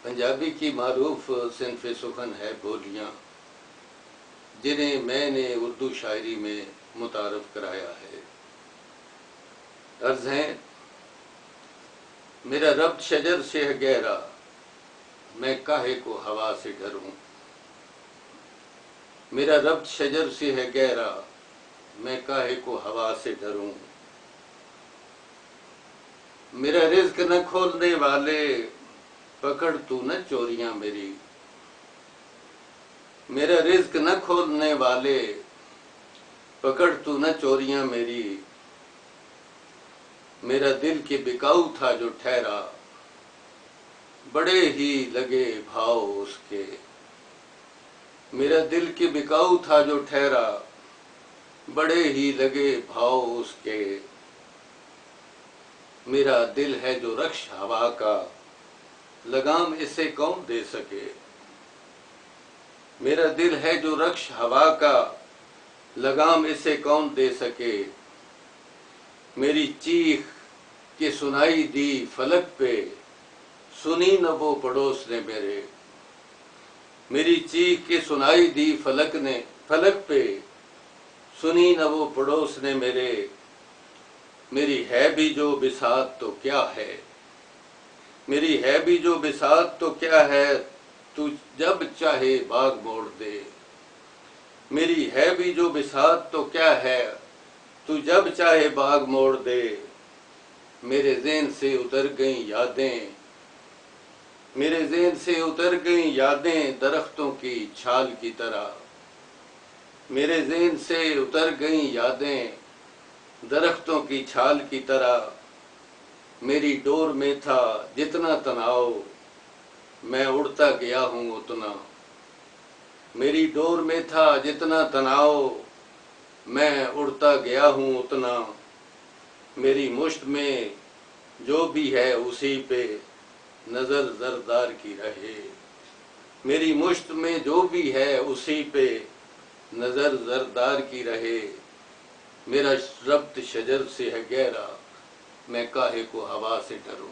पंजाबी की मारूफ सिनफ सुखन है बोलियाँ, जिन्हें मैंने उर्दू शायरी में मुतारफ कराया है। अर्ज़ हैं, मेरा रब्त शजर से है गहरा, मैं काहे को हवा से डरूं। मेरा रब्त शजर से है गहरा, मैं काहे को हवा से डरूं। मेरा रिज़्क न खोलने वाले, पकड़ तू न चोरियां मेरी। मेरा रिज़्क न खोलने वाले, पकड़ तू न चोरियां मेरी। मेरा दिल के बिकाऊ था जो ठहरा, बड़े ही लगे भाव उसके। मेरा दिल के बिकाऊ था जो ठहरा, बड़े ही लगे भाव उसके। मेरा दिल है जो रक्श हवा का, लगाम इसे कौन दे सके। मेरा दिल है जो रक्श हवा का, लगाम इसे कौन दे सके। मेरी चीख के सुनाई दी फलक पे, सुनी न वो पड़ोस ने मेरे। मेरी चीख के सुनाई दी फलक पे, सुनी न वो पड़ोस ने मेरे। मेरी है भी जो बिसात तो क्या है, मेरी है भी जो बिसात तो क्या है, तू जब चाहे बाग मोड़ दे। मेरी है भी जो बिसात तो क्या है, तू जब चाहे बाग मोड़ दे। मेरे ज़हन से उतर गई यादें, मेरे ज़हन से उतर गई यादें दरख्तों की छाल की तरह। मेरे ज़हन से उतर गई यादें दरख्तों की छाल की तरह। मेरी डोर में था जितना तनाव, मैं उड़ता गया हूँ उतना। मेरी डोर में था जितना तनाव, मैं उड़ता गया हूँ उतना। मेरी मुश्त में जो भी है उसी पे नज़र ज़रदार की रहे। मेरी मुश्त में जो भी है उसी पे नज़र ज़रदार की रहे। मेरा रब्त शजर से है गहरा, मैं काहे को हवा से डरूं।